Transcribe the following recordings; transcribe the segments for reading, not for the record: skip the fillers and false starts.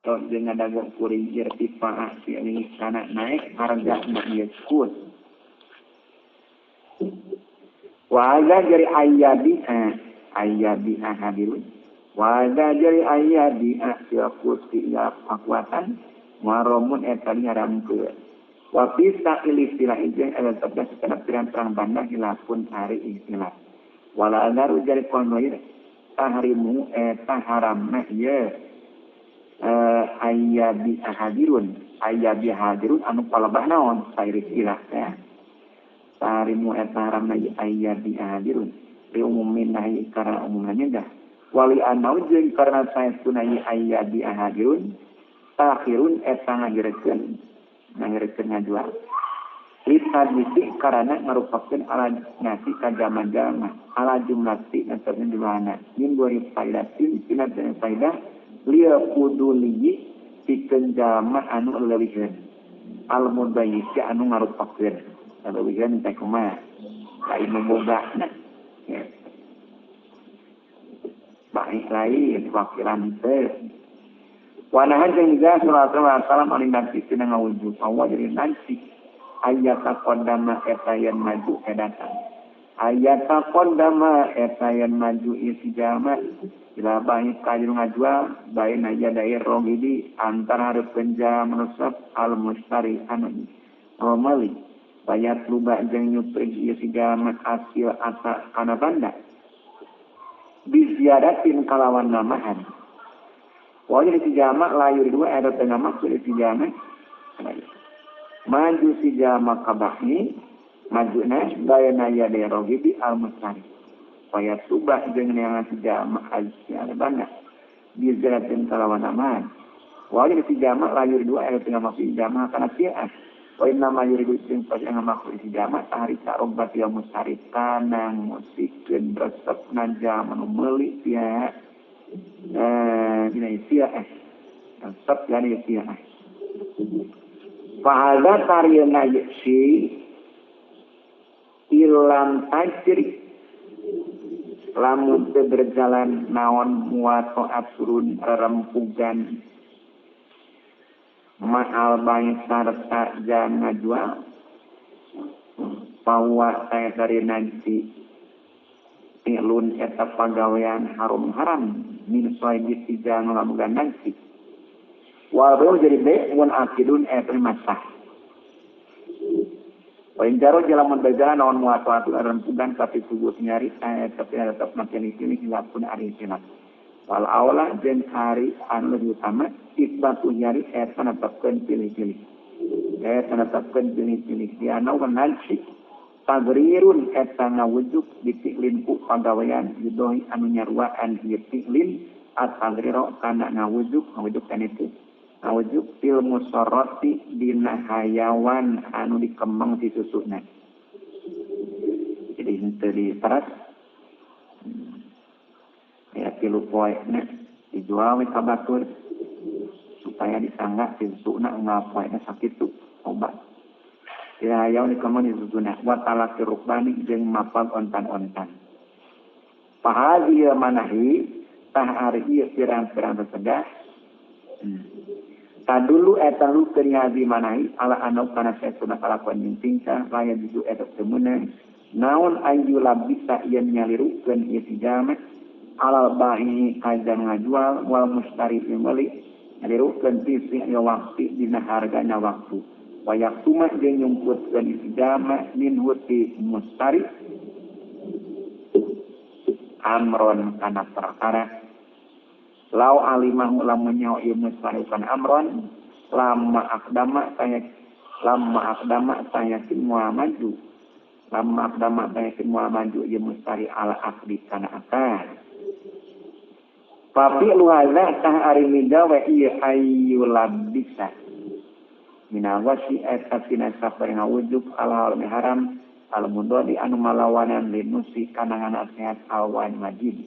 Tos dengan dagang kuring irtifaa si ini kana naik harga na ieu kut. Wa ada jadi ayyabi hadirun. Wa ada jadi ayyabi siaput ya kekuatan maromun eta diharamkeun. Wa bisa istilah jeung ada tegas kana pirang-pirang banda hilafun hari istilah. Wala adaru jadi konnoir tahrimu eta haramna ieu ayyabi hadirun anu palebah naon sair istilah ya. Tahrimu eta haramna ayyabi hadirun li umumin nahi karena umumnya dah wali anau jeung karena saya sunai ayyabi hadirun takhirun eta ngagerekeun ngajual litadisi karena merupakan ala nasi kajama-jama ala jumlati nanti jumlahna min bori faidatin tina dan faidah liya kuduli pikeun jama anu leuwihkeun al mudayyis anu ngarupakeun leuwihkeun teh kumaha lain membogana ya baik lain wakilan teh wanahan jeung juga sallallahu alaihi wasallam alin nabi tina ngawujud Allah jadi nanti ayat taqaddama etayan maju edatang ayat taqaddama etayan maju isi jama ila baik kajru ngajual baik aja daer rogidi antara hareupeun jam menusab al mustari anu romali bayat luba jeung nyuprig isi jama hasil asa kana banda biziadatin kalawan namahan. Wajib si jama layur dua ada tengah maksud si jama maju si jama kabahni maju nas daya naya derogi di al-mustari supaya subah dengan yang si jama al-sial banda bizaratin kalawan aman. Wajib si jama layur dua ada tengah maksud si jama karena siaan wajib nama yuridu sing pas yang maksud si jama tahari sarobat yang mustari tanang musikeun resep naja manu meuli sia ini sia resep yani sia fahada tariyana yksi ilam tajri lamun teu berjalan naon muwato asurun rempugan ma'al bayi sarta jangan jual bahwa saya dari nanti ilun eta pagawean haram min soibit tijang lamugan nanti walau jadi baik mun akidun masah poin jaro jalaman berjalan naon muatu rempugan tapi tubuh nyari tapi tetap makin ini hilapun ari silat wal aula jeung hari anu lebih utama isbatu nyari eta netepkeun pilih-pilih dia naon nanti tagrirun eta ngawujud ditiklin ku pagawean yudohi anu nyaruaan ieu tiklin at-tagriro kana ngawujud kan itu ngawujud fil musarrati dina hayawan anu dikembang di susuna jadi henteu diperas ya tilu poe na dijual we ka batur supaya disangga si susuna ngapoe na sakitu obat ya hayau dikembang di susuna wa talaqi rukbani jeung mapal ontan-ontan pahadi manahi tah ari ieu pirang-pirang tegas tadulu eta lu kenyadi manahi ala anu kana satuna kalakuan tingkah laya juju eta temenan naon ayu labisa yen nyalirukeun ieu jama alal bahi kajan ngajual wal mustari pembeli nyalirukeun tisih ya waktu dina hargana waktu wayak tuma jeung nyumputkeun ieu jama min huti mustari amron kana perkara lau alimahu lamun nyawa ieu mustari kan amron lamma akdama saya semua maju lamma akdama saya semua maju ieu mustari ala akdi kana akad tapi luhaza tah ari mida wa ieu ayyul labisa minawasi eta tina safar ngawujud al haram al mudodi anu malawanan linusi kanangan sehat awan majid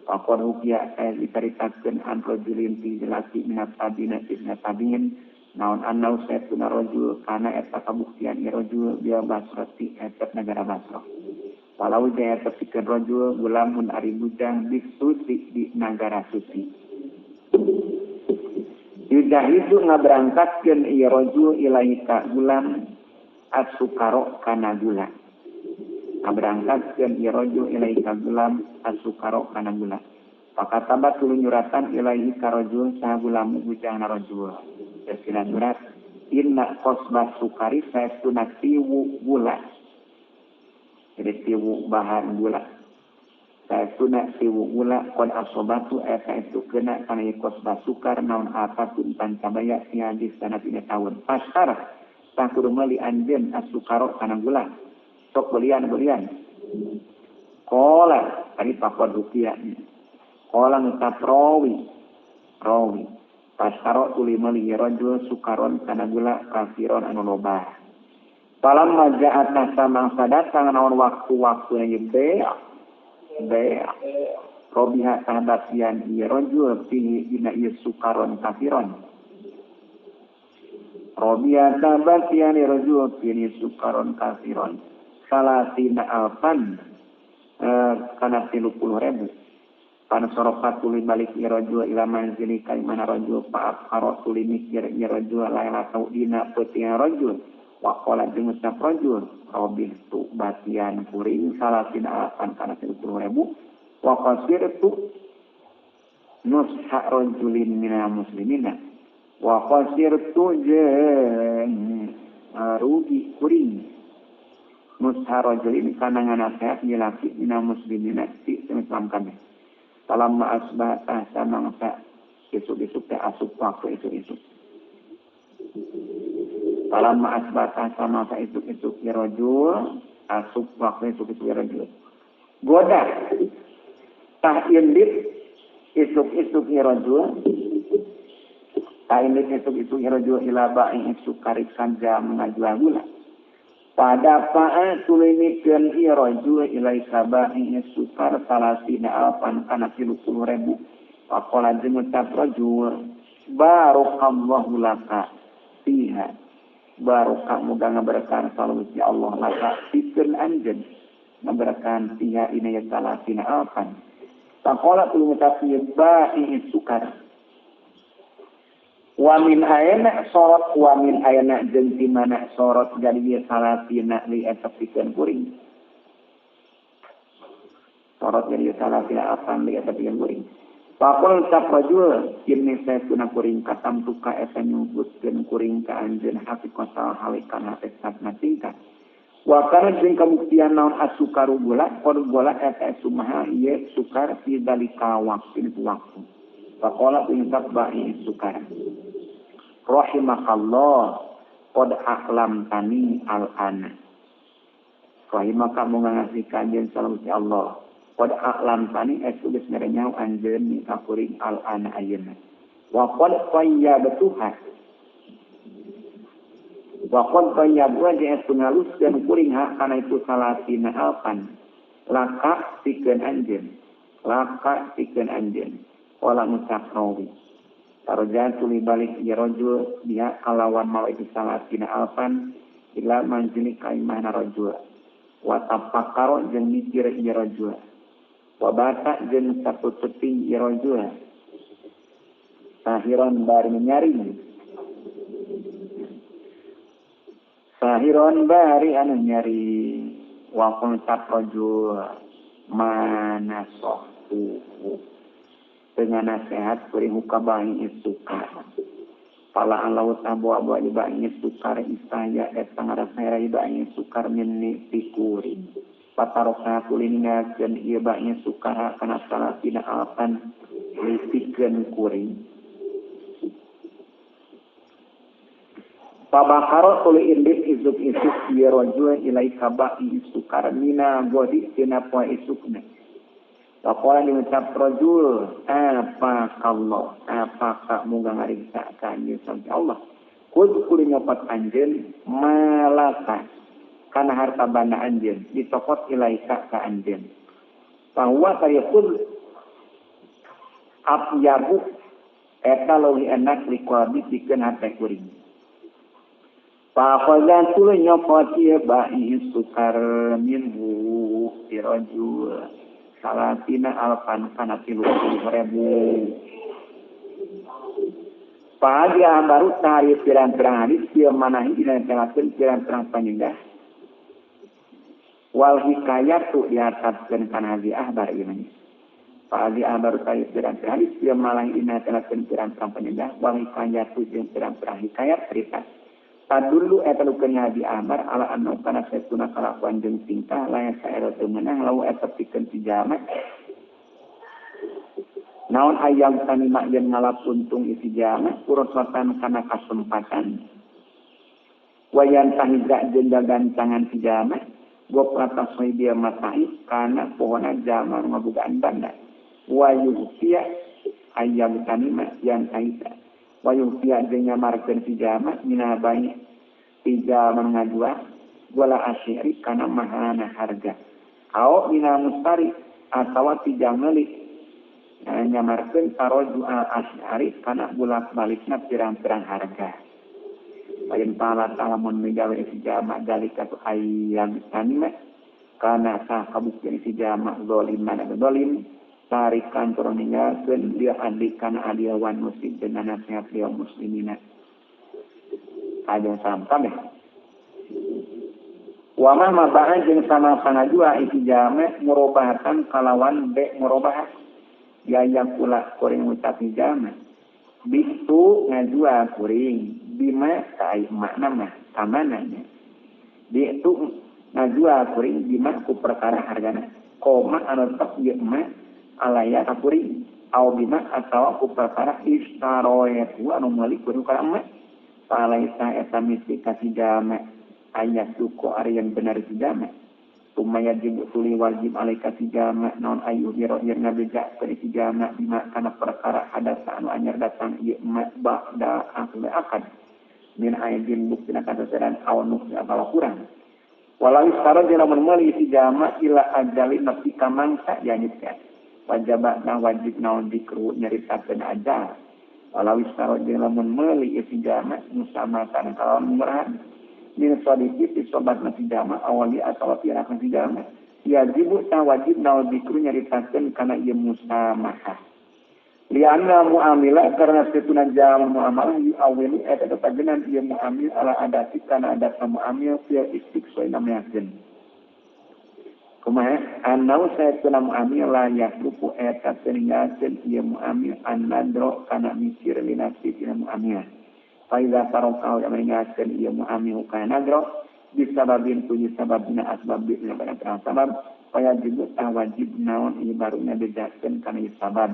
Pakor hukia saya diceritakan antro julin jelasi minat sabina ibna sabin naon anau saya tuna rojul karena eta kabuktian rojul dia basrati eta negara Basra. Walau dia terpikir rojul gulamun ari bujang biksusi di negara suci. Yujahidu ngaberangkatkeun ieu rajul ilaika gulam as-sukaro kana gula. Ngaberangkatkeun ieu rajul ilaika gulam as-sukaro kana gula. Pakatabat tuluy nyuratan ilaika rajul saha gulam ujangna rajul. Desina surat inna qasbas sukari saestuna tiwu gula. Jadi tiwu bahan gula. Saestuna tiwu gula qad asobatu eta itu kena kana qasbas sukar naon apapun pancabaya si hadis kana 3 tahun. Pasar tak kudu meuli anjeun as-sukaro kana gula. Sok belian. Qala tadi pakon rupiah. Qala ngucap rawi. Pasaro tuli meuli rajul sukaron kana gula kafiron anu loba. Palam maja'at nasa mangsa datang naon waktu-waktu yang bea. Robiha sahabatian iya rajul fihi ina iya sukaron kafiron. Robiha sahabatian iya rajul fihi sukaron kafiron. Salasina alfan kana 30.000. Pan sorokat tuli balik iya rajul ila manzili kaimana rajul fa'af karo tuli mikir iya rajul layla tau dina peuting rajul. Wakola jeung ucap rajul robih tu batian kuring salasina alfan kana 30.000 wa qasirtu nusha rajulin minal muslimina wa qasirtu jeung rugi kuring nusha rajulin kana nganasehat laki minal muslimina ti Islam kami salamma asbata samangsa isuk-isuk teh asup waktu isuk-isuk Palamma asbata sama sa isuk-isuk rajul asup waktu isuk-isuk rajul goda tah indit isuk-isuk rajul tah indit isuk-isuk rajul ila ba'i isuk karikan jam ngajual gula pada pa'a tulimikeun ieu rajul ila saba'i sukar salasina alfan kana 30.000 faqala jeung ucap rajul barakallahu laka fiha barokah muga ngaberkahan salawat Allah laka pikeun anjeun ngaberkahan fiha inaya salasina alfan faqala tuluy ngucap ba'i sukar wa min ayna sorot wa min ayna jeung di mana sorot jadi salasina li eta pikeun kuring sorot jadi salasina alfan li eta pikeun kuring Pakul ucap rajul ini saya guna kuring katam tuka esa nyumputkeun kuring ka anjeun haqiqatal halikan hakikat tingkat. Wa kana jeung kabuktian naon asukaru gula qad gula eta sumaha ieu sukar fi dalika waktu. Faqala ucap ba'i sukar. Rahimakallah qad aqlam tani al-ana. Rahimaka moga ngasih kanjeun salawat Allah. Qad a'lam tani tulis ngaranyau anjeun ni kakuring al-ana ayeuna. Wa qad qayyabtuha. Wa qad qayyabwa jeung pengaluskeun kuring hak kana itu salasina alfan. Laka pikeun anjeun. Wala ngucap rawi. Tarjan tuli balik ieu rajul dia kalawan mau itu salasina alfan ila manjili kaimana rajul. Wa tafakkaro jeung mikir ieu rajul. Wabata jeung saputepi rajul sahiron bari nyaring sahiron bari anu nyari wa kontak rajul manasohu dengan nasihat kuring hukabahi isukar pala Allah tabu-abu ibahi isukar istaya eta ngarasaya ibahi isukar minni pikuring patarokna kulingakeun ieu bae sukara kana salasina alfan lipikeun kuring. Pabakaro tuli indit isuk-isuk ieu rajul ilaika ba'i sukar mina godi tina poe isukna. Pakola diucap rajul apakah muga ngariksa ka ieu sampai Allah. Kud kudu nyopot anjeun malaka kana harta banda anjeun ditokot ilaika ka anjeun bahwa tayakul abyabu eta leuwih enak liqabi pikeun hate kuring Pakolan tuluy nyopot ieu ba'i sukar minhu dirajul salasina alfan kana 30.000 Dia baru tari pirang-pirang hadis dia manahi dina telakeun pirang-pirang panjangah. Wal hikayatu diataskeun kana hadis ahbar ieu mah. Dia baru tari pirang-pirang hadis dia manahi dina telakeun pirang-pirang panjangah. Wal hikayatu jeung pirang-pirang hikayat cerita. Tadulu eta lukeun hadis ahbar ala anna kana satuna kalakuan jeung tingkah layak saero teu meunang lawu eta pikeun si jalma. Naon ayam tanima yen ngalapuntung isi jama kurosatan kana kasempatan wayan tahidra jeung gancangan si jama gop atas dia matai kana pohona jama ngabogaan banda wayuhia ayam tanima yang tahidra wayuhia jeung nyamarkeun si jama mina bayi tiga mangajua wala asyri kana mahana harga au mina mustari atawa tiga meuli nyamarkeun taroju al-asy'ari kana bolak-balikna pirang-pirang harga. Lain pala talamun migawe isi jama dalika tu ayyam tanima kana sah kabuktian isi jama zalim mana zalim tarikan turun ninggalkeun dia adi kana adiawan muslim dengan nasihat dia muslimina. Ada sampai wa ma mabaan jeung sama sangadua isi jama murobahatan kalawan be murobah yang pula kuring ngucapi jama bisu ngajua kuring bima kai makna mah samananya bisu ngajua kuring bima ku perkara hargana koma anu tetep ieu mah alaya ka kuring au bima atawa ku perkara istaroyat anu meuli kuring kana mah palaisa eta misi kasih jama ayat suku arian benar si jama Tumaya jibu tuli wajib alaika si jama non ayu hiro yang ngabeja ke si jama bima kana perkara hadasa anu anyar datang ieu mak ba'da akad min aidin buktina kasasaran awan nuksi apala kurang walau istara jeung lamun meuli si jama ila ajali nepi ka mangsa yanitkan wajaba na wajib naon dikru nyaritakeun ajal walau istara jeung lamun meuli si jama musamatan kalawan murahan min sadiki sobat nasi jama awali atau pirakan si jama ya jibu ta wajib naon dikru nyaritakeun kana ieu musamahah lianna muamilah karena setuna jama muamalah yu awili eta tepagenan ieu muamil ala adati kana adat muamil fil istiqsoi namakeun kumaha annau satuna muamil la yakrupu eta teringakeun ieu muamil annadro kana mikir linasi tina muamil Faiza tarokau yang mengingatkan ia mu'amihu kaya nagro disababin puji sababina asbabin yang pada sabab wajib wajib naon ini barunya bedakan karena sabab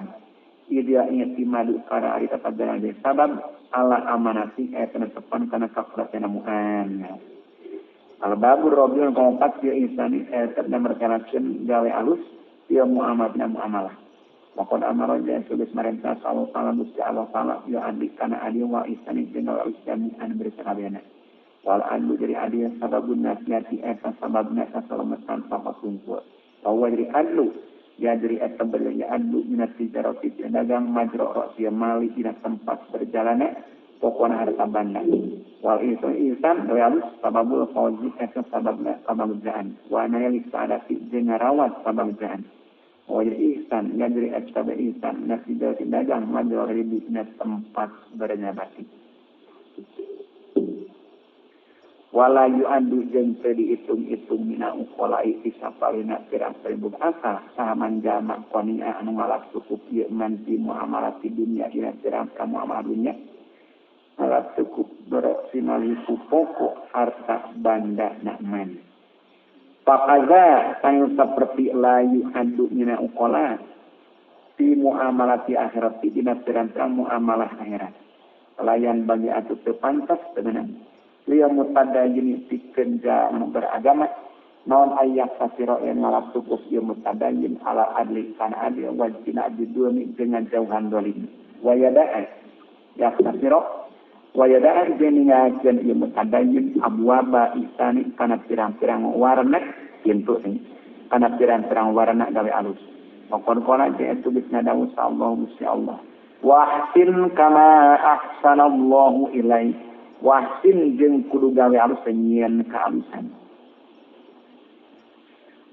dia ingat timadu karena hari tetap dengan sabab ala amanati penetepan karena kafaratan mu'an al-babur robion kompak dia insani tetap dan berkalakan gawe alus dia mu'amadna mu'amalah Makon amaroja tulis mereka Allah Ta'ala Gusti Allah Ta'ala ya adik kana adil wa isani jenal isani an bersabana wal adu jadi adil sababun nasiati eta sababna keselamatan papa kumpul bahwa jadi adu ya jadi eta berjaya adu minat tijarati dagang majro rasia mali di tempat berjalannya pokoknya harta banda wal itu insan realus sababul fauzi eta sababna kabagajaan wa nayli saadati jeung ngarawat kabagajaan wajib ihsan, ngajari ekstaba ihsan, nasi dari dagang, majal ribu, tempat bernabati. Walayu adu jeung teu diitung-itung mina ukolai isapalina pirang seribu asal sahaman jama qani'a anu malak cukup ieu manti muamalah di dunia dina pirang muamalah dunia malak cukup bersinaliku pokok harta banda nakman. Pakaza sang seperti layu adu mina ukola di muamalah di akhirat di dina pirang muamalah akhirat layan bagi atu teu pantas temenan liya mutadayin pikeun jama beragama naon ayat kasiro yang ngalap cukup ieu mutadayin ala adli kana adil wajibna adiduni dengan jauhan dolim wayada'a ya kasiro wayada'a jeningakeun ieu mutadayin abwaba isani kana pirang-pirang warna pintu ini kana pirang-pirang warna gawe alus maqon-qona je tulisna dawu sallallahu Gusti Allah wahsin kama ahsanallahu ilaik wahsin jeung kudu gawe alus nyieun kaalusan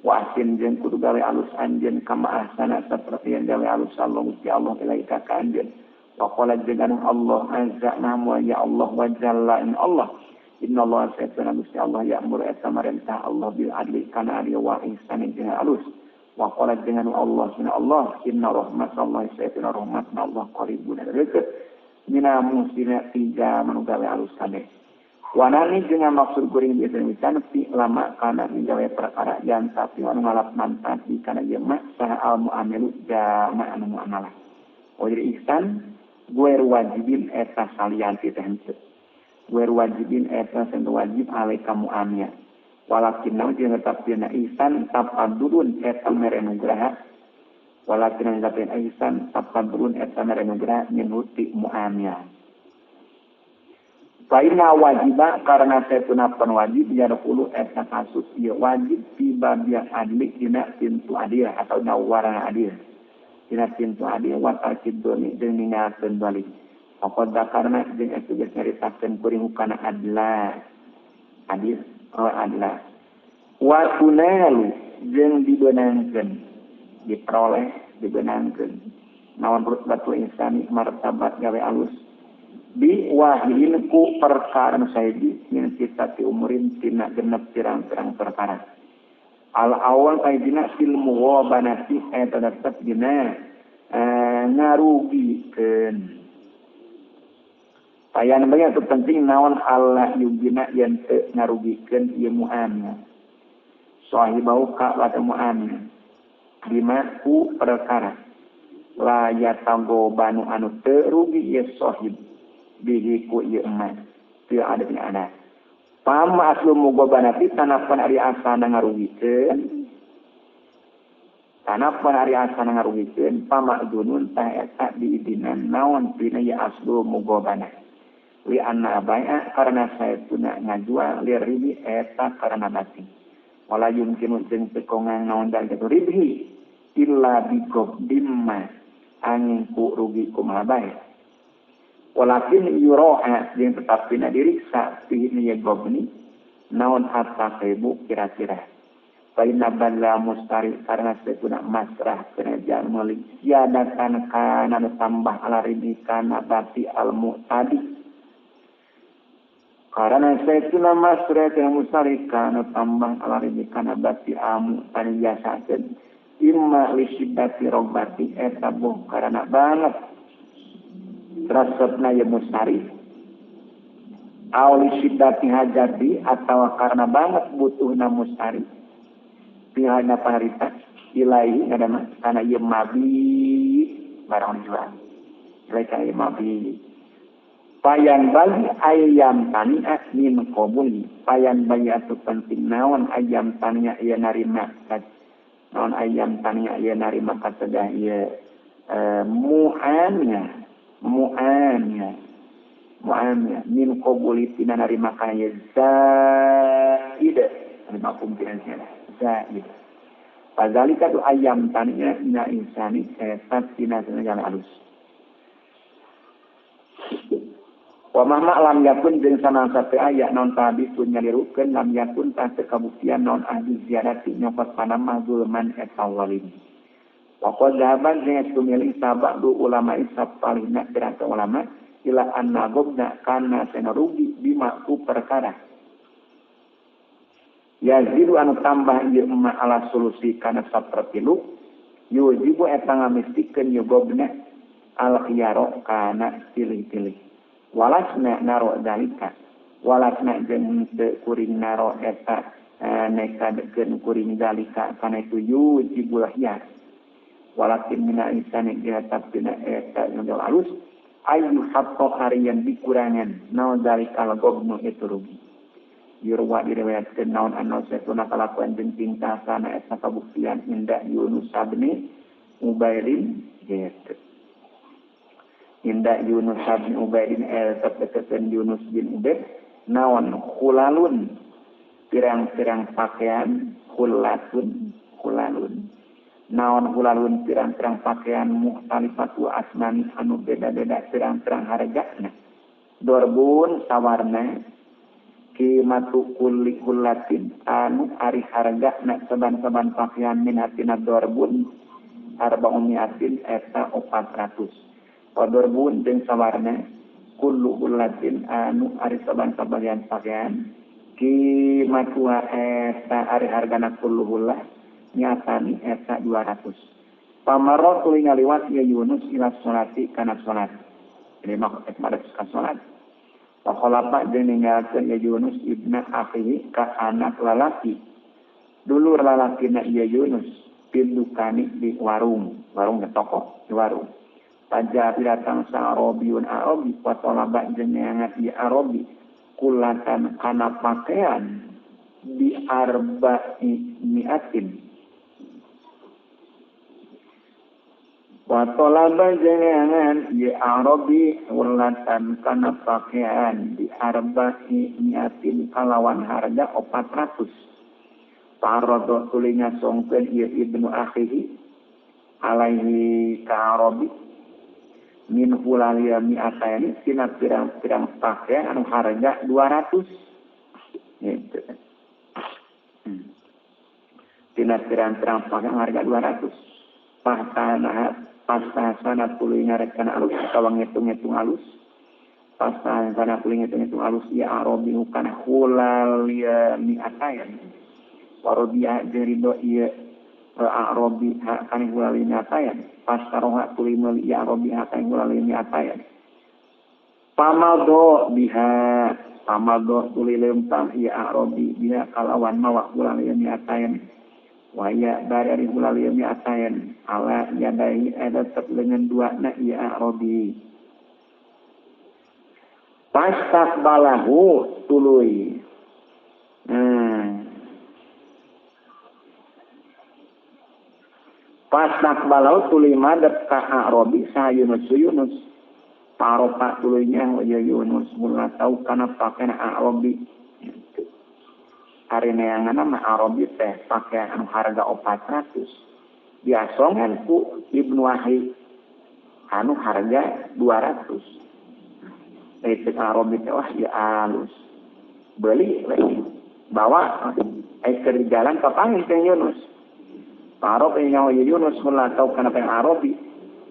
wahsin jeung kudu gawe alus anjeun kama ahsana saperti yang gawe alus sallallahu Gusti Allah ilaik ka anjeun Waqala dengan Allah azza nama ya Allah wa jalla in Allah. Inna Allah sa'atana Gusti Allah ya'muru eta marentah Allah bil adli kana adil wa ihsan jeung alus. Waqala dengan Allah inna Allah inna rahmatallahi sa'atana rahmatna Allah qaribun deukeut mina musina tiga manugawe alus kabeh. Wanani dengan maksud kuring biasa misalnya lama kana mengawe perkara yang tapi anu ngalap mantan di kana ieu mah saha al mu'amilu jama anu mu'amalah. Jadi ihsan gue wajibin eta salian teh henteu. Gue wajibin eta sen wajib alaika mu'amiyah. Walakin naon jeung tetapna ihsan tapadurun eta mere nugraha. Walakin tetapna ihsan tapadurun eta mere nugraha minuti mu'amiyah. Faina wajiba karena setuna pun wajib ya dulu eta kasus ieu wajib tiba biak adli dina pintu adil atau nawarana adil. Dina pintu adil watar kidoni jeung ninggalkeun balik. Pokokna karena jeung eta geus nyaritakeun kuring kana adla. Adil adla. Wa tunalu jeung dibeunangkeun diperoleh dibeunangkeun. Naon rutbatu insani martabat gawe alus. Bi wahilin ku perkara saeji min sitati umurin tina genep pirang-pirang perkara. Al awal kaidina ilmu wabanati eta dapat dina ngarugikeun. Payan bae atuh penting naon Allah yugina yen teu ngarugikeun ieu mu'an. Sahibau ka wa mu'an. Bima ku perkara. La yatago banu anu teu rugi ieu sahib. Bihi ku ieu emas. Teu ada dina ada. Pam aslu mugobanati tanapan ari asana ngarugikeun. Tanapan ari asana ngarugikeun pamakdunun ta eta diidinan naon dina ya aslu mugobana. Li anna bai'a karena saya tuna ngajual li ribi eta karena bati. Wala yumkinu jeung tekongang naon dari ribi illa bigob dimma angin ku rugi kumaha bae. Walakin yuro'a yang tetap pina diriksa pihini ya gobni naon hatta sebu kira-kira. Paina bala mustari karena setuna masrah kerajaan meuli siadatan kana tambah ala ridikana bati almu tadi. Karena setuna masrah kana mustari kana tambah ala ridikana bati almu tadi biasakeun imma li syiddati robbati eta buh karena banget rasabna ya mustari awli syiddati hajati atau karena banget butuhna mustari pihana paharita ilahi kadana kana ieu mabi barang dijual mereka ieu mabi payan bagi ayam tania min qabuli payan bagi atuh penting naon ayam tania ieu narima naon ayam tania ieu narima kasedah ieu mu'annya min qabuli tina narima kana ieu zaid ana pungkiran zaid. Pazalika tu ayam taninya ina insani setat tina jalan alus. Wa mahma lam yakun jeung sanasa teu aya naon tadi pun nyalirukeun lam yakun ta teu kabuktian naon ahli ziyarati nyokot panama zulman eta walim. Wa qad zahaban jeung sumili sabak du ulama isab palina derata ulama ila anna gobna kana senarugi bima ku perkara. Yazidu anu tambah ieu ma ala solusi kana sapertilu yujibu eta ngamistikeun ieu gobna al khiyaro kana pilih-pilih. Walasna naro dalika walasna jeung teu kuring naro eta nekadekeun kuring dalika kana itu yujibul khiyar. Walakin mina insani dihatapina eta nundal alus ayu hatto harian dikurangan naon dalika al gobnu itu rugi. Yurwa diriwayatkeun naon anu satuna kalakuan jeung tingkah kana eta kabuktian inda Yunus bin Ubaidin gitu. Inda Yunus bin Ubaidin tetepkeun Yunus bin Ubaid naon khulalun pirang-pirang pakaian khulalun naon khulalun pirang-pirang pakaian mukhtalifatu asmani anu beda-beda pirang-pirang hargana. Dorbun sawarna qimatu kulli kullatin anu ari hargana saban-saban pakaian minatina dorbun arba'umiatin eta 400. Wadorbun jeung sawarna kullu ulatin anu ari saban-sabagian pakaian ki matua eta ari hargana kullu ulah nyatani eta 200. Pamarot tuluy ngaliwat ya Yunus ila sholati kana salat. Ini mah pada salat. Pakholapa jeung ninggalkeun ya Yunus ibna akhihi ka anak lalaki. Dulu lalakina ya Yunus pindukani di warung di toko, di warung. Paja datang sa Arabiun Arabi wa talaba jeung neangat di Arabi kulatan kana pakaian di arba'i mi'atin wa talaba jeung neangat di Arabi kulatan kana pakaian di arba'i mi'atin kalawan harga 400. Parodo tulinga songkeun ieu ibnu akhihi alaihi ka Arabi min hulaliya mi'atayani tina pirang-pirang pakaian anu harga 200. Gitu. Tina pirang-pirang pakaian harga 200. Pasana tuluy ngarekan alus kawa ngitung-ngitung alus. Pasana tuluy ngitung-ngitung alus ya Arabi kana hulaliya mi'atayan. Warobiya jerido ieu Arabi kan hulaliya mi'atayan. Pastaroha tuli meli ya Arabi hakan ngulalimi atayan. Pamaldo tuli lempang ya Arabi biha kalawan mawa ngulalimi atayan. Waya dari ngulalimi atayan. Ala yadai ada dengan dua na ya Arabi. Pastak balahu tuluy. Pasnak balau tuluy madep ka Arabi sa Yunus paropa tuluynya ya Yunus mula tau kana pakaian Arabi ari neangan mah Arabi teh pakaian anu harga 400 biasongan ku Ibnu Wahid anu harga 200 itu Arabi teh wah ya alus beli lagi bawa keur jalan ka pangin teh Yunus. Arab yang Yunus melatau kana peng Arabi.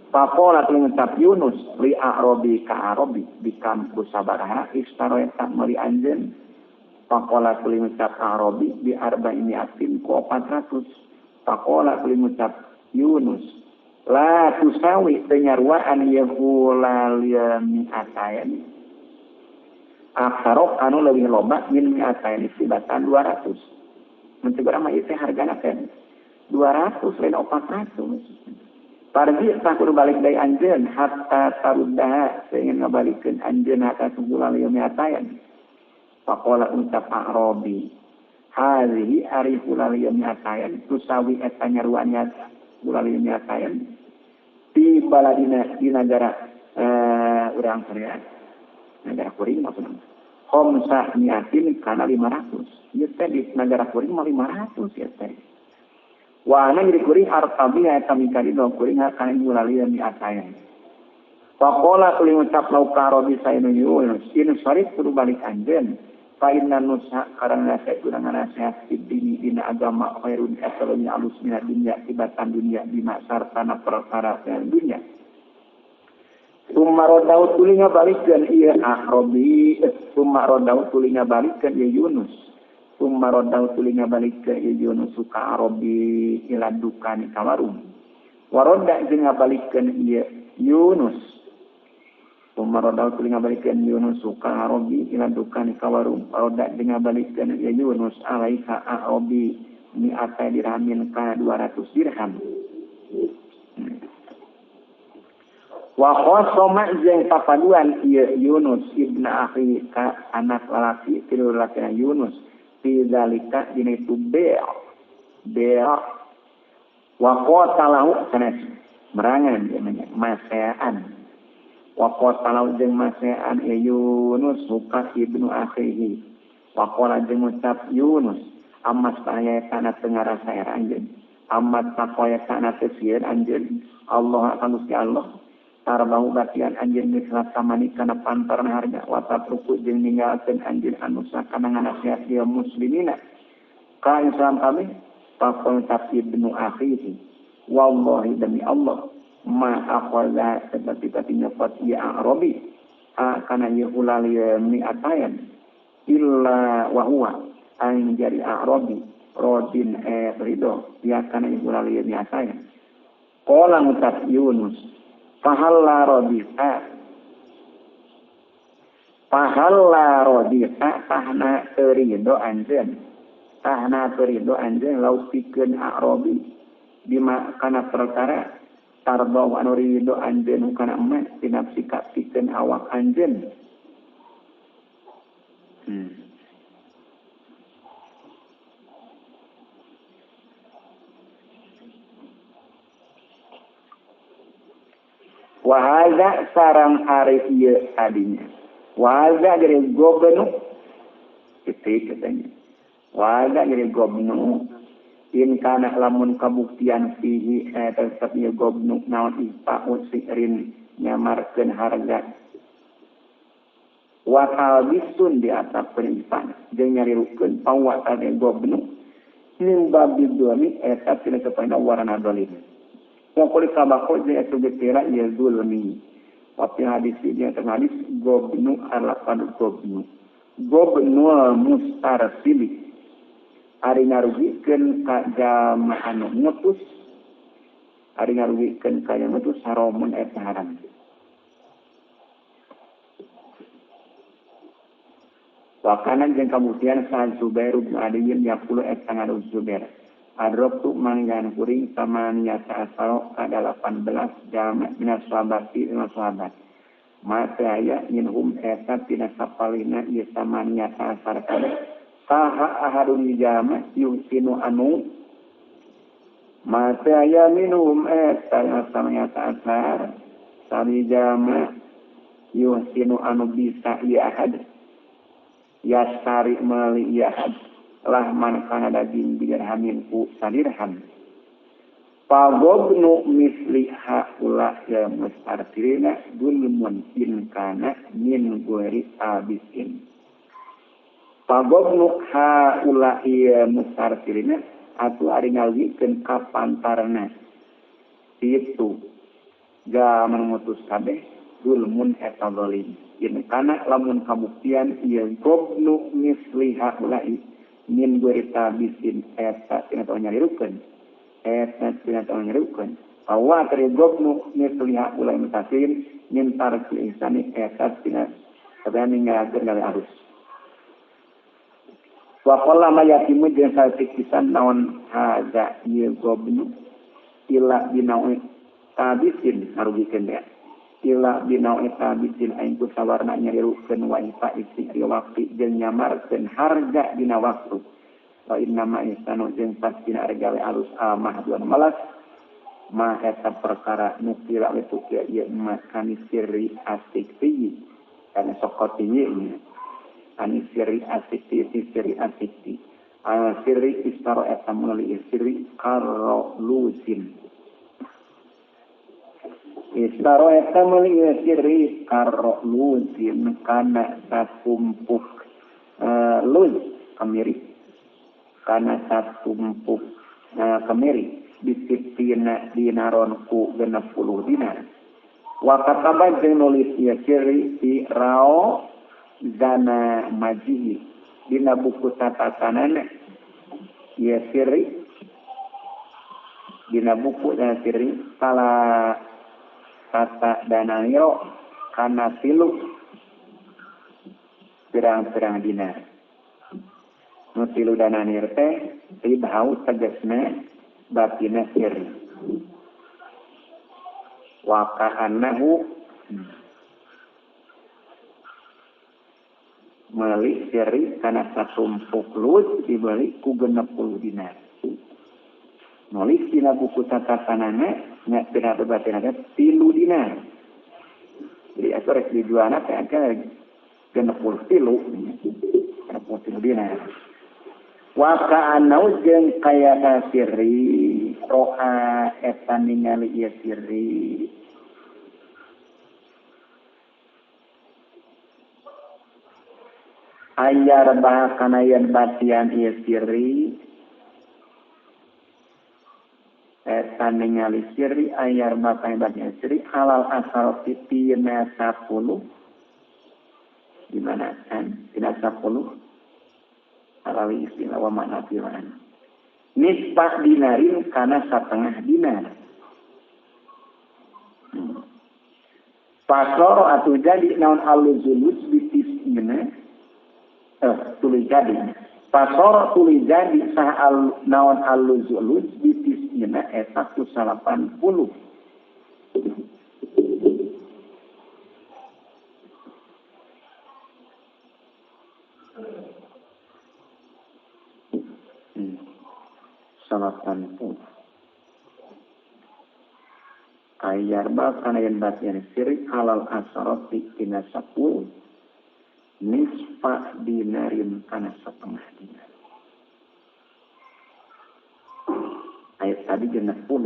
Papola ngucap Yunus li Arabi ka Arabi di kampus sabaraha istaro eta meuli anjeun. Papola ngucap Arabi di arba'ini atin ku 400. Papola ngucap Yunus la tusawi penyarwaan yahulal mi'atayan. Aksarok anu leuwih loba min mi'atayan sibatan 200. Mencegah mah ieu hargana kan 200 lain 400. Pargi sakur balik dari anjeun hatta taruddah sehingga ngabalikeun anjeun hatta tunggulan lieu mi'atayan. Faqala uncap Arabi hadhihi ari hulal lieu mi'atayan tusawi eta nyaruannya hulal lieu mi'atayan di baladina di negara urang Korea negara kuring maksudna khamsa mi'atin kana 500. Ieu teh di negara kuring mah 500 ya teh. Wa ana jadi kuring artabiha eta mikari do kuring kana mulali mi atayan. Faqala tuluy ngucap lau Arabi saynu Yunus in sarif kudu balik anjeun fa inna nusa karana saya kudu nanasehat dini dina agama khairun asalnya alus mina dunya tibatan dunia di masar tanah perkara dunia. Sumarodau tuluy ngabalikeun ieu Arabi sumarodau tuluy ngabalikeun ieu Yunus. Sumarodau tulinga balik ke Yunus suka Arabi ila dukani kawarung. Waroda jeung ngabalikeun ieu Yunus. Sumarodau tulinga balikeun Yunus suka Arabi ila dukani kawarung. Waroda jeung ngabalikeun ieu Yunus alaika Arabi ni ata dirhamin ka 200 dirham. Wa khosoma jeung papaduan ieu Yunus ibnu akhi ka anak lalaki tilu lalaki Yunus. Dzalika dina itu be'a wa qatalahu sanes merangan namanya masean wa qatalahu jeung masean Yunus suka ibnu akhihi wa qala jeung ucap Yunus amas saya kana tengara saya anjeun amat sakoya kana tesieur anjeun Allah akan Gusti Allah tarbau batian anjeun misal samani kana pantaran harga wa tatruku jeung ninggalkeun anjeun anu sakana nasihat dia muslimina ka Islam kami pakon ibnu akhihi wallahi demi Allah ma akhadha seperti nyopot ya Arabi kana ya ulali mi atayan illa wa huwa an jari Arabi rodin ridho ya kana ya ulali mi atayan qala ngucap Yunus fahalla rodita tahna terido anjeun lau pikeun Arabi bima kana perkara tardo anu ridho anjeun kana emak tinapsika pikeun awak anjeun. Wahaza sarang hari ieu tadinya. Wahaza jadi gobnu titik katanya. Wahaza jadi gobnu in kana lamun kabuktian fihi tetep ieu gobnu naon ipa usirin nyamarkeun harga. Wa talbisun di atap penimpan jeung nyarirukeun pawat tadi gobnu min babidwami eta tina kepada warana dolim. Pokoknya kabako dia sebetulnya ia zulmi. Tapi hadis ini terhadis gobnu alapan gobnu mustarsili. Ari ngarugikeun ka jama anu ngutus. Ari ngarugikeun ka yang ngutus haramun eta haram. Wakanan jeung kemudian saat Zubair bin Adiyin yakulu eta ngaruh Zubair. Adroktu manggan kuring samaniata asal kada 18 jamak minas sahabati minas sahabat. Mata aya minhum eta tina sapalina ieu samaniata asar kada. Saha ahadun jamak yusinu anu. Mata aya minhum eta samaniata asar sami jamak yusinu anu bisa ieu ahad. Yasari mali ieu ahad. Lah man kana daging dirhamin ku sadirham pagobnu misli haula ya mustartirina dulmun in kana min gueri abisin pagobnu haula ya mustartirina atu ari ngalikeun ka pantarna itu ga mengutus kabeh dulmun eta zalim in kana lamun kabuktian ieu gobnu misli haula min berita bisin eta tina tahu nyarirukeun awa teri gobnu misliha ulai mutasin min tarki ihsani eta tina sabana ninggalkeun kali arus wa qalla mayatimu jeung sakisan naon haza ieu gobnu ila binawi tabisin harugikeun dia ila binawi tabisin aing ku sawarna nyarirukeun wa ifa isi waktu jeung nyamarkeun harga dina waktu wa inna ma ihsanu jeung pastina regale alus amah duan malas ma eta perkara nukira itu ieu emas kani sirri asikti kana sokoti ieu kani sirri asikti sirri istaro eta meuli sirri karo lusin istaro eta meuli sirri karo lusin kana satumpuk luz kamiri kana satumpuk kamiri disiplina dinaron ku 60 dinar wa kataba jeung nulis ieu sirri di rao zana majihi dina buku catatanana ieu sirri dina buku dana sirri salah kata dananiro kana tilu pirang-pirang dinar. Nutilu dananir teh ribau tegasna batina sirri. Wa ka'annahu meuli sirri kana satumpuk luz dibeli ku 60 dinar. Nulis dina buku catatanana nya tina batina teh 3 dinar. Jadi atuh rek dijualna teh angka 60 dinar. Wa ka'anau jeung kaya sirri roha eta ningali ieu sirri ayar bah kana yen batian ieu sirri eta akan ningali siri ayar bakai bagian siri halal asal titina 10 di mana kan tidak 10 alawi istilah wa makna firman nisbah dinarin kana setengah dinar pasoro atau jadi naon aluzulus bitis gini tulis jadi pasoro tulis jadi sah naon aluzulus bitis gini eta 180 ayar bakana yang bagian siri halal asaroti tina 10 nisfa dinarin kana setengah dinar ayat tadi genap 10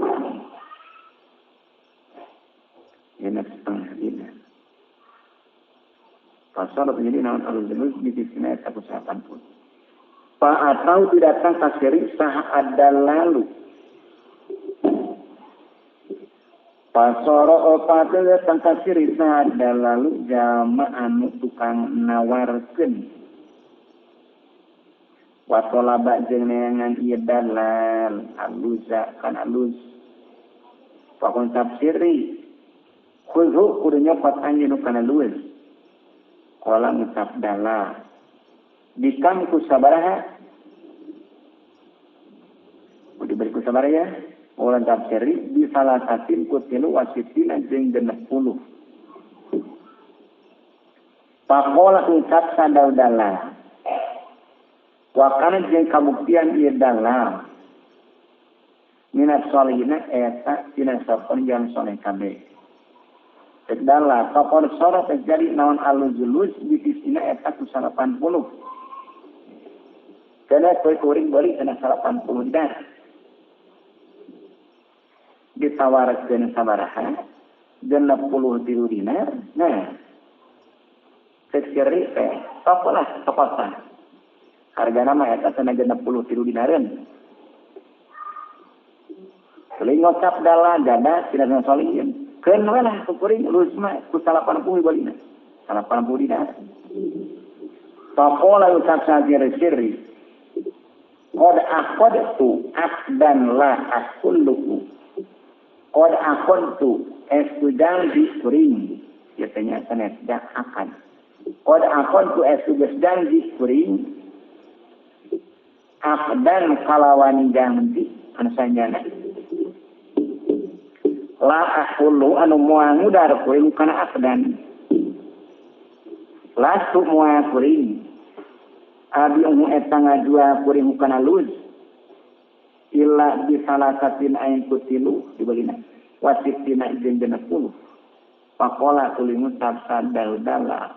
genap setengah dinar pasal menjadi naon aluzulus di sini ayat 180 pa atau tidak datang kasiri sah ada lalu pasoro opate datang kasiri sah ada lalu jama anu tukang nawarkeun watolaba jeung neangan ieu dalal aluza kan aluz pakon tafsiri khudhu kudu nyopat anjeun kana luwes qala ngucap dalal dikam ku sabaraha diberi ku sabaraha ya orang tafsiri di salah satin kutilu wasitina jeung 60 pakola ucap sadal-dala wakana jeung kabuktian ieu dalal minat solihina eta tina sopon yang soleh kabeh sedala topon sorot terjadi naon aluzulus di sisina eta 180 karena kuring balik kena 80 dinar ditawarkan sabaraha 60 dinar nah sekiri apalah tepatan harga nama eta cenah 60 dinareun teuing ngocap dala gada tina solihin keun we lah kuring lusma ku 80 balina 80 dinar papola ucap siri qad aqadtu aqdan la aqullu qad aqadtu esudang di kuring biasanya sanes dak akan qad aqadtu esudang di kuring aqdan kalawan janji anu sanjana la aqullu anu moal ngudar kuring kana aqdan la tu moal kuring abi umu eta ngajua kuring kana luz illa bi salasatin ain kutilu dibelina wasitina jeung 60 pakola tulimu tafsad dal-dala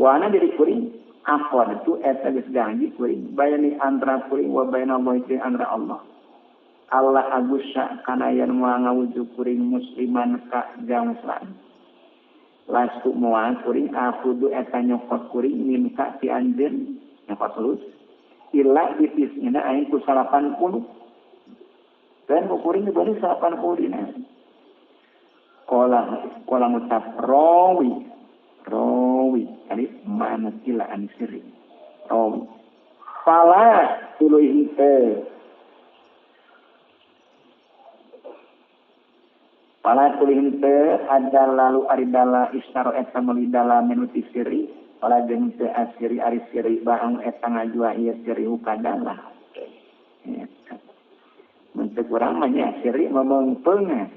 wana dari kuring akon itu eta geus janji kuring bayani antara kuring wa bayna Allah jeung antara Allah Allah agusya kana yen moal ngawujud kuring musliman ka jang muslim lastu moal kuring akudu eta nyokot kuring minta ti anjeun nyokot luz illa bitisna ain ku 80 dan kuring dibeli 80 dinar kola ngucap rawi kali mana sila anisiri rawi pala tuluy henteu ada lalu aridala istaro eta melidala menuti siri pala jeung teu asiri ari siri barang eta ngajua ieu siri hukadala mentek urang mah nya siri memengpeungan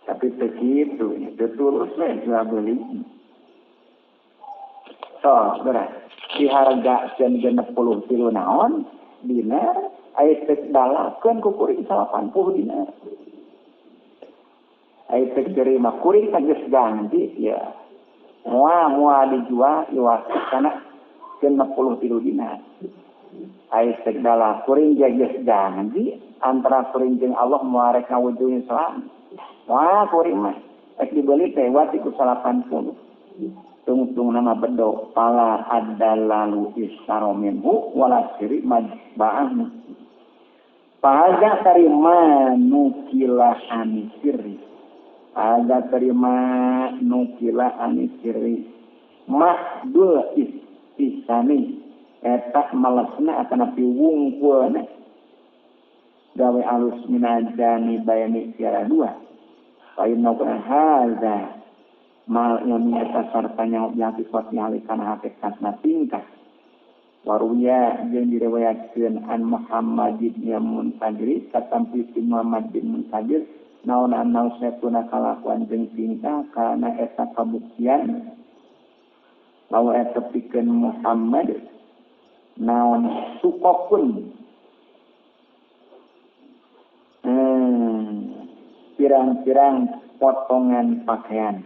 tapi begitu itu tulus jual beli so berat di harga 60 kilo naon dinar aya tek dalakeun ku kuring 80 dinar aya tek terima kuring geus ganti ya moal dijual iwas kana 60 kilo dinar aya tek dala kuring geus ganti antara kuring jeung Allah moal rek ngawujud Islam wah kuring mah rek dibeli teh wati ku 80 tungtung nama bedo pala adalalu isarominhu wala siri majba'ah pahaga terima nukila anisiri pahaga terima nukila anisiri mahdul isani eta malasna akan api wungkulna gawe alus minajani bayani tiara dua painna hadza mal ilmi eta sartanya objek sifat halikan hakikat tingkah warunya jeung diriwayatkeun an Muhammad bin Munkadir katampi Muhammad bin Munkadir naon anau satuna kalakuan jeung tingkah kana eta kabuktian lawa eta pikeun Muhammad naon sukopun pirang-pirang potongan pakaian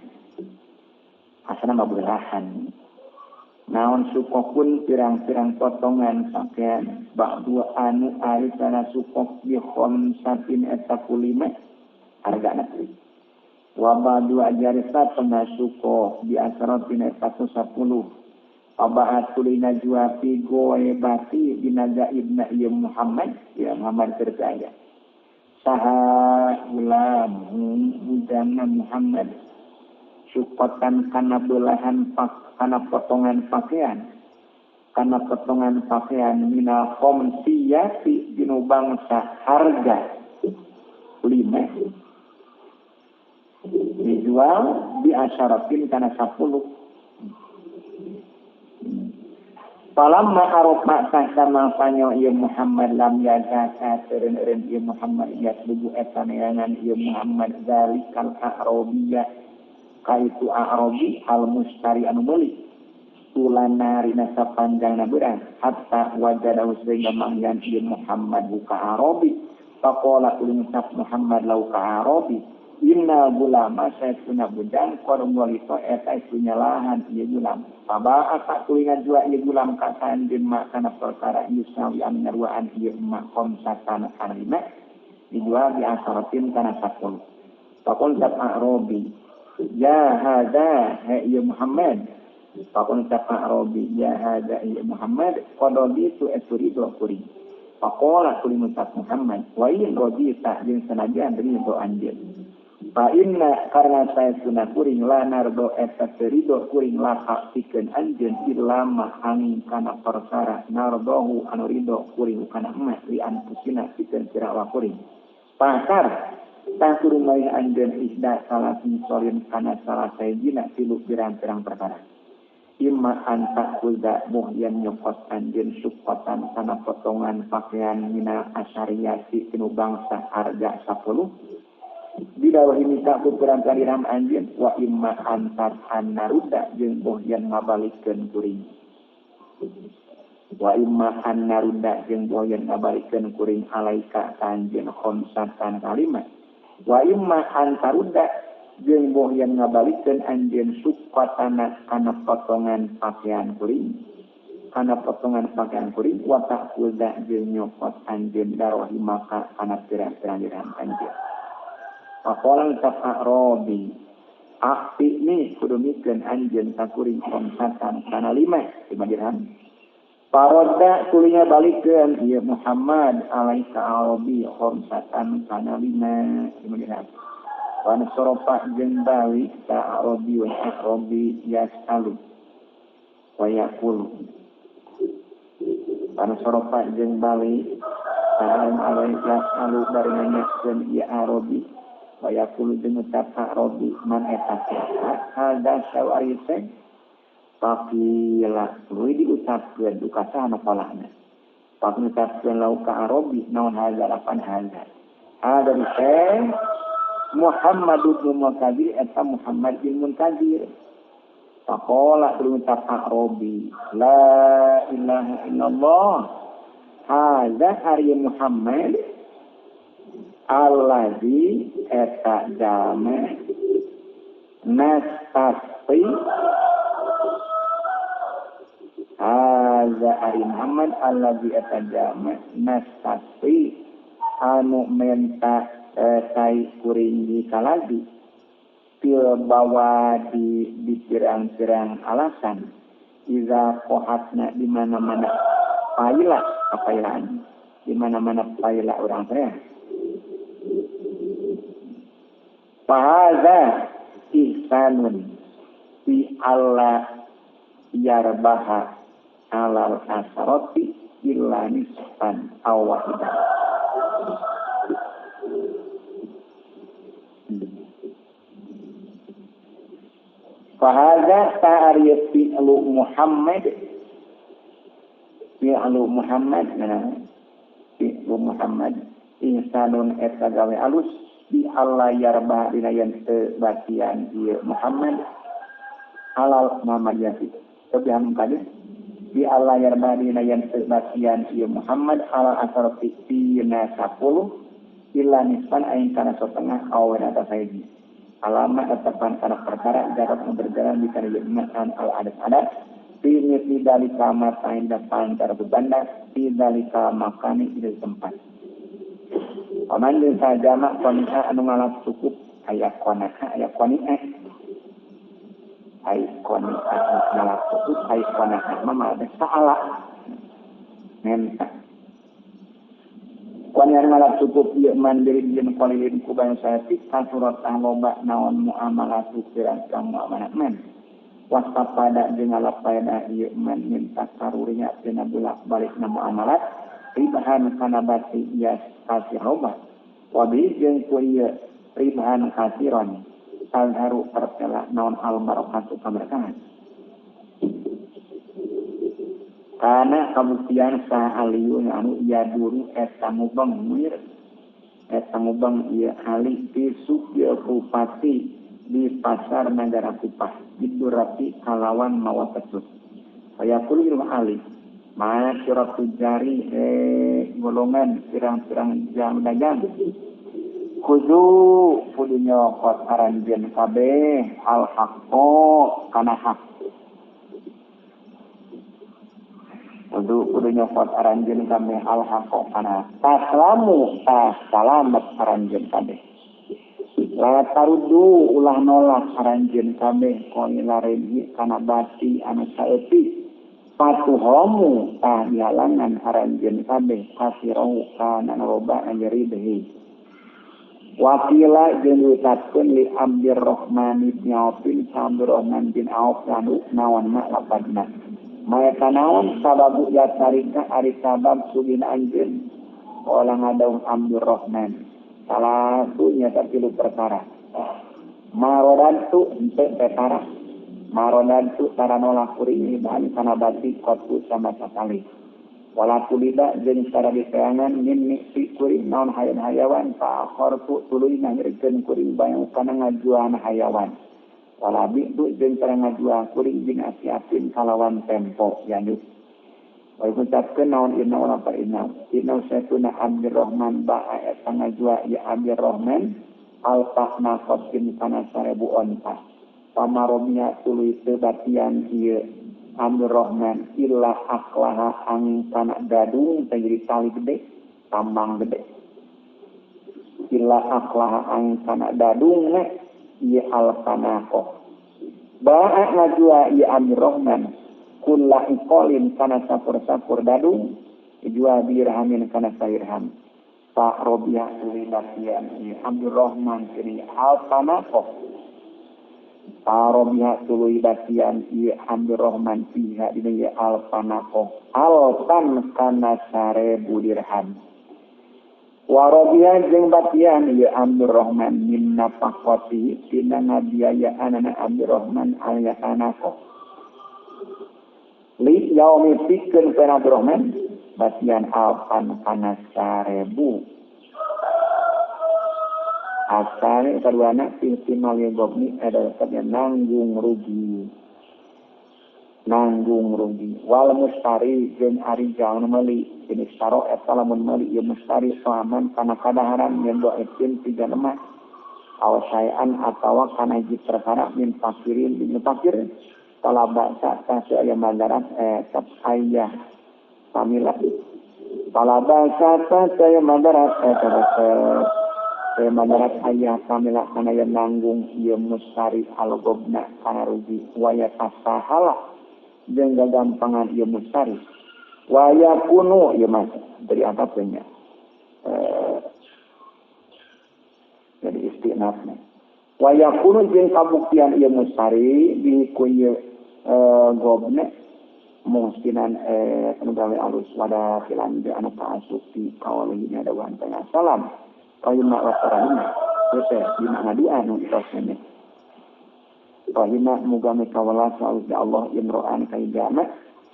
asana mabulahan naon sukopun pirang-pirang potongan pakaian ba'du anu ari kana sukop bi khamsatin eta 5 hargana wa ba'du ajarisa tengah sukop di asratin eta 10 abaat kulina jua pigoe bati binaga ibna ya Muhammad terkaya saha ulam budana Muhammad sukotan kana belahan kana potongan pakaian mina khamsiyati dinu bangsa harga 5 dijual di asyaratin kana 10 palamma arofa sama panyo ieu Muhammad lam yazaka teureun ieu Muhammad yatlubu eta neangan ieu Muhammad zalikal a'rabiyya kaitu a'rabi al mustari anu meuli tulana rina sapanjangna beurang hatta wajada sehingga manggan ieu Muhammad buka arabi faqala ulinsaf Muhammad lau ka arabi inna gulama saytuna bujang kormolito eta isunya lahan ieu gulam paba asa kulingan jua ieu gulam kasan din makana perkara yusawi an nyaruaan ieu mak komsatan arima dijual di asaratin kana 10 faqul tab arabi ya hada ya Muhammad faqul tab arabi ya hada ya Muhammad qadodi tu esurido kuring faqala kuling tab Muhammad wa in radita jeung sanajan ridho anjeun fa inna karena saya sunah kuring la nardo eta terido kuring la pikeun anjeun ilama angin kana perkara nardohu anu ridho kuring kana emas li anpusina pikeun sirawa kuring pasar tah kuring lain anjeun isda salah sinsorin kana salah sayjina tilu pirang-pirang perkara imma anta kuda muhyan nyokot anjeun sukotan kana potongan pakaian mina asyariyati tinu bangsa harga 10 didawahi minta ukuran kaliram anjeun wa imma antar annaruda jeung bohyan ngabalikeun kuring wa imma annaruda jeung bohyan ngabalikeun kuring alaika anjeun khamsatan kalimat wa imma antaruda jeung bohyan ngabalikeun anjeun sukatana kana potongan pakaian kuring wa takuda jeung nyokot anjeun darohi maka kana pirang-pirang anjeun Pakolang tak Arabi, akti ni kudu mikeun anjeun sakuring khamsatan kana 5 dirham. Paroda kulinya balikeun ieu Muhammad alaika Arabi khamsatan kana 5 dirham. Wan soropa jeung balik ka Arabi wa Arabi yasalu wa yaqulu. Wan soropa jeung balik ka Arabi yasalu bari nanyakeun ieu Arabi waya kulu dengan kata Robi man eta ada sawarite tapi lah lui diucapkeun dukasa anu palahna tapi ucapkeun lau ka Robi naon hadzalapan hadza ada di Muhammad bin Munkadir eta Muhammad bin Munkadir faqala berucap Robi la ilaha illallah hadza ari Muhammad alladzi eta jame nastasi hadza ari Muhammad alladzi eta jame nastasi anu menta tai kuring kaladi bawa di pirang-pirang alasan iza kohatna di mana-mana pailaan di mana-mana paila orang teh fahaza ihsanun fi alla yarbaha alal asarati illa nisfan aw wahidan. Fahaza ta'arif fi'lu Muhammad ihsanun eta gawe alus di Allah yarba dina yen teu batian ieu Muhammad halal nama jati kebihan kade di Allah yarba dina yen teu batian ieu Muhammad halal asar tina 10 illa nisban aing kana setengah awen atas saiki alamat tetepan karena perkara jarak berjalan di kana jemaatan al adat Pinit di dalika matain depan terbebanda di dalika makani di tempat. Paman jeung sajama qani'a anu ngalap cukup aya qana'a aya qani'a. Ai qani'a ngalap cukup ai qana'a mah ada salah. Nenta. Qani'a ngalap cukup ieu mandiri jeung qalilin ku bangsa kita surat loba naon muamalatu pirang-pirang muamalah men. Wasta pada dengan lapayana ieu man minta karurinya tina bolak-balik na muamalat ribahan kana bati ya kasiroba wabi jeung ku ieu ribahan kasiron alharu pertela naon al barakatu kaberkahan kana kabuktian sa aliyun anu ia duru eta mubang muir eta mubang ieu ali pisuk ieu bupati di pasar negara Kupah didurati kalawan mawa pesut saya kulir alih masyarakat tujari golongan pirang-pirang jam dagang kudu nyokot aranjeun kabeh al haqqo kana hak kudu nyokot aranjeun kabeh al haqqo kana taslamu selamat aranjeun kabeh la tarudu ulah nolak aranjeun kabeh qila rebi kana bati anu saeutik patuhomu tah dihalangan aranjeun kabeh kasirau kana loba anjeri deui wakila jeung diucapkeun li Abdurrahman bin Auf bin Auf anu naon mak lapadna maeta naon sababu ya tarika ari sabab sugin anjeun qala ngadaung Abdurrahman salah satunya terpilu perkara marodantu ente perkara marodantu taranolak kuring bahan kana bati kotu sama sakali walaku liba jeung cara dipeangan min miksi kuring naon hayawan fa'akhortu tuluy ngirikeun kuring bayang kana ngajuan hayawan walabi tu jeung cara ngajuan kuring jeung ati-atin kalawan tempo yanuk ucapkeun naon inna apa inna saytuna Abdurrahman ba'a eta ngajua ya Abdurrahman alfahna qatin kana 1000 onta pamaromnya tuluy teu batian ieu Abdurrahman illa aklaha ang kana gadung jadi tali gede tambang gede illa aklaha ang kana gadung ieu alfanaqo ba'a ngajua ya Abdurrahman kulla iqolin kana sapur-sapur dadung jua dirhamin kana sairham Pak Robiah Tulibatian Abdurrahman kini altanaqoh Pak Robiah Tulibatian Abdurrahman fiha dini altanaqoh altan kana 1000 dirham Warobiah jeung batian Abdurrahman min nafaqati tina ngabiayaan Abdurrahman alyatanaqoh li yaumi pikeun kana Abdurrahman batian alfan kana 1000 asal kaduana ihtimal gobni adalah nanggung rugi wal mustari jeung ari jalan meuli jenis saro eta lamun meuli ieu mustari soaman kana kadaharan yen do etin 3 lemah awasayan atawa kana hiji perkara min fakirin bin fakir kalau bahasa kasih ayam mandaran tetap ayah pamilah kalau bahasa kasih ayam mandaran tetap Madarat ayah kamila kana yang nanggung ieu mustari alogobna kana rugi waya tasahala jeung gagampangan ieu mustari waya kuno ieu mah dari apa punya jadi istinafna waya kuno jeung kabuktian ieu mustari di ku ieu gobna mustinan anu gawe alus wada khilan anu kaasup ti kawalihnya dawan tanya salam Pahina wasarana, itu bina ngaduan prosesnya. Pahina muga mikawala sa'udya Allah imro'an kaidana,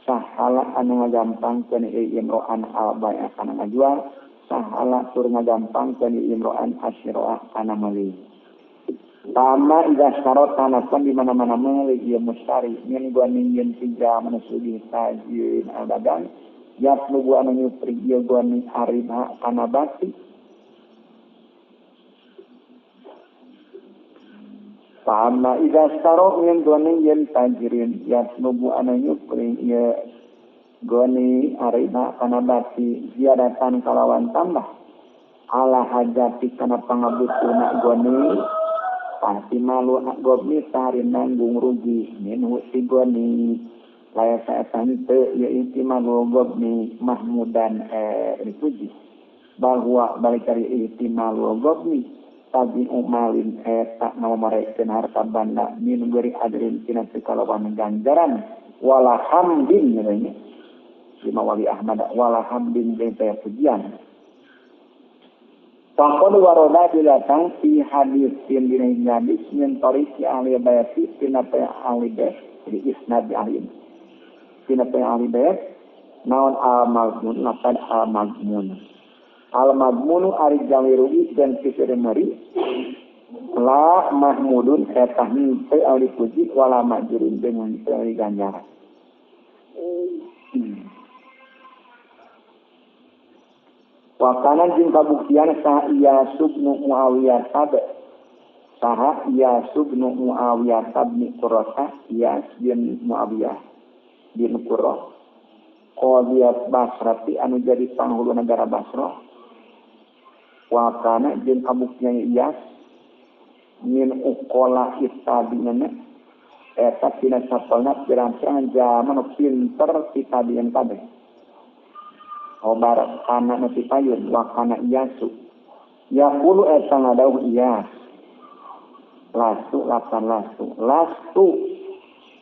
sahala anu ngagampang kani imro'an albay akana ngajual, sahala tur ngagampang kani imro'an asyiro'a kana mali. Tama ida syarot tanapan di mana-mana mali ia mustari, yang gua ningin tiga menusudi tajin al-dagang, yatlu gua menyupri ia gua ning aribha kana bati, Pama ida starok yang goni yen tajirin yat nubu ananya pring ya goni arina kana bati ziaratan kalawan tambah ala hajati kana pangabutuna goni pasti malu gobni tarin nanggung rugi minhu si goni laya saetan te ya iti malu gobni mahmudan dipuji bahwa balik dari iti malu gobni tabi umalin tak mau mereka harta banda min beri adrin tina sekalawan ganjaran wala hamdin namanya Imam Wali Ahmad wala hamdin bentaya pujian Pakon waroda dilatang si hadis yang dinaik hadis min tariki ahli bayati tina pe ahli bayat jadi isnad ahli tina pe ahli bayat naon al-mazmun lapad al-mazmun Al-Magmunu ari jawi rugi dan kisir meri la mahmudun etahni te ali puji wala majurun dengan te ganjaran Wakana jeung kabuktian sah iya subnu Muawiyah sabe sah iya subnu Muawiyah sabni Qurrah iya bin Muawiyah bin Qurrah qadiyat Basrati anu jadi panghulu negara Basrah Wakana jeung kabuktian Iyas min uqola itabinana eta tina sapalna pirang-pirang zaman pinter titabian kabeh obar kana nasi payun wakana Iyasu yaqulu eta ngadauh Iyas lastu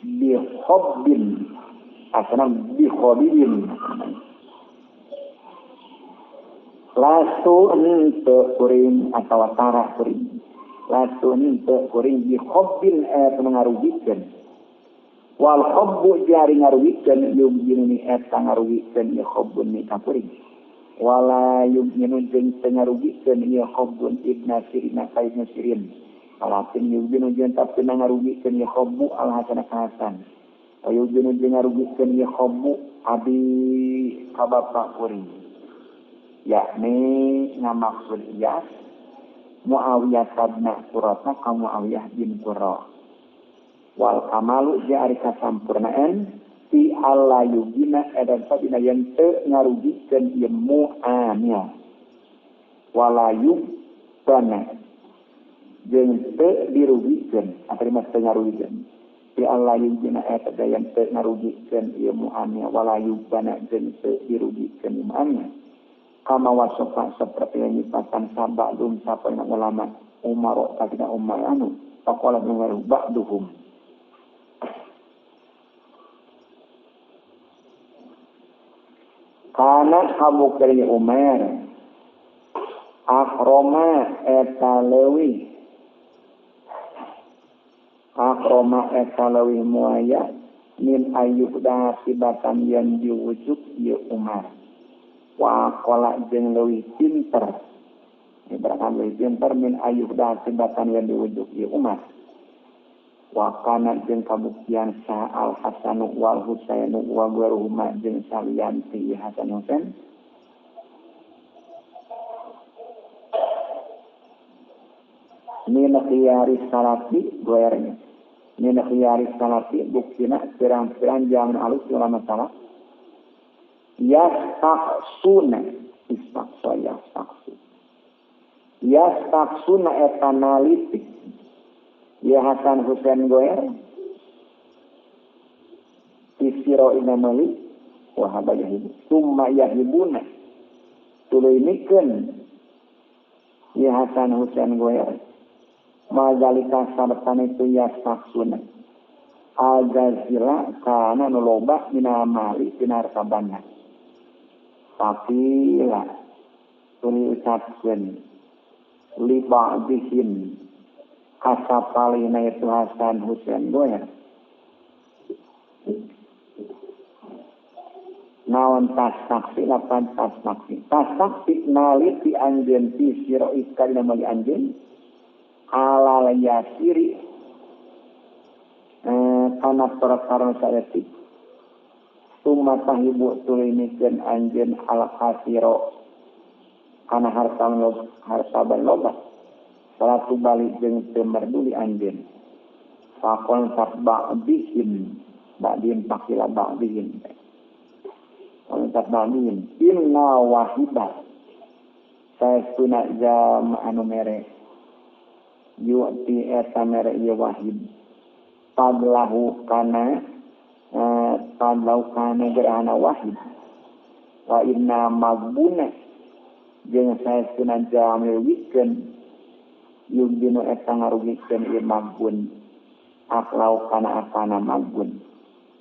bi hobbin asana bi hobbin Lastu ente kuring atau tarah kuring. Lastu ente kuring di hobbin mengarugikan. Wal hobbu jari ngarugikan yumjinu ni eta ngarugikan ya hobbun ni kapuring. Wala yumjinu jeng ngarugikan ya hobbun ibna sirina kaidna sirin. Kalatin yumjinu jeng tapi ngarugikan ya hobbu al-hasan kahasan. Yumjinu jeng ngarugikan ya hobbu abi kabapa kuring. Yakni ngamaksud Iyas Muawiyah sabna Qurrata ka Muawiyah bin Qurrah wal kamalu jari kasampurnaan fi alla yugina edan sabina yang te ngarugikeun ieu mu'amil wala yubana jeung te dirugikeun atau mas te ngarugikeun fi alla yugina edan yang te ngarugikeun ieu mu'amil wala yubana jeung te dirugikeun mu'amil kama wasofa seperti yang nyipatan sabadum sapa yang ulama Umar takina Umar anu pakola dengaru ba'duhum kana kabuk dari Umar akroma eta lewi muaya min ayyuda sibatan yang diwujud ya Umar wa qala jeung leuwih pinter ibaratkan leuwih pinter min ayyuda sibatan yang diwujud ya Umar wa kana jeung kabuktian sah al-Hasan wal Husain wa gharuhuma jeung salian ti Hasan Husain min khiyari salati goernya min khiyari salati buktina pirang-pirang jaman alus ulama salaf yastaksuna istaksa yastaksu Ya taksuna eta nalitik. Ya Hasan Husain Goer. Isiro ina mali. Wahaba yahibu. Summa yahibuna. Tuluy mikeun. Ya Hasan Husain Goer. Mazalika sartan itu ya taksuna. Al-Jazila kana nuloba minamali pinarkabana. Tapi lah. Tuli ucapkan. Liba'dihim kasapalina itu Hasan Husain Goer. Naon tasaksi lapan tasaksi. Tasaksi naliti anjen pisiro ikan nama di anjen. Alal yasiri. Karena perkara sayatik. Tumatahibu tulimikan anjen ala kasiro. Karena harta berlobat. Salatu balik jeung teu merduli anjeun. Fakon ba'dihim. Ba'dihim pakila ba'dihim. Kontak ba'dihim. Inna wahibah. Saya sunat jam anu mere. Yu'ti eta mere iya wahib. Padlahu kana. Padlahu kana gerhana wahib. Wa inna magbunah. Jeung saya sunat jam merugikan. Yugdino eta ngarugikan iya magbun. Aklau kana akana magbun.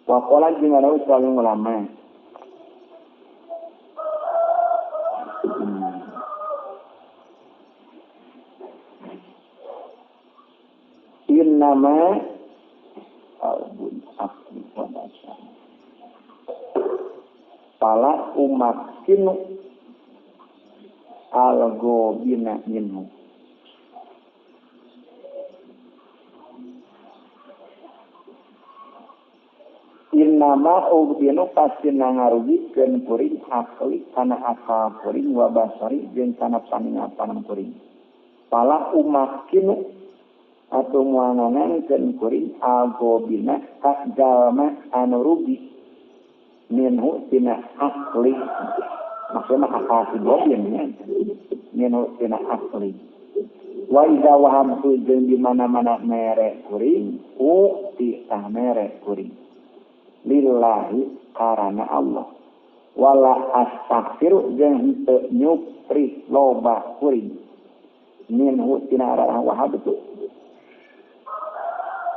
Wakola jeung ada usahawan ulama. Innama albun akli wadasa. Pala umat kinu algo bina minhu. Innama ubdinu pasti nangarugikeun kuring akli kana akal kuring wa basari jeung kana paningapan kuring. Pala umat kinu atau muanganankeun kuring algo bina ka jalma anu rugi minhu tina akli. Maksudnya akal si gobin ya. Minhu tina akli. Wa iza wahamtu jeung di mana-mana mere kuring ti tah mere kuring. Lillahi karana Allah. Wala astaghfiru jeung henteu nyupri loba kuring. Minhu tina arah wahab itu.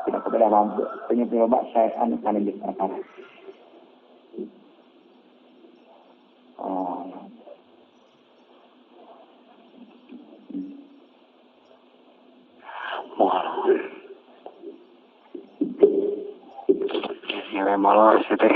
Tidak kepada lampu. Penyupri loba syai'an kana jeung perkara. Nilai malas itu.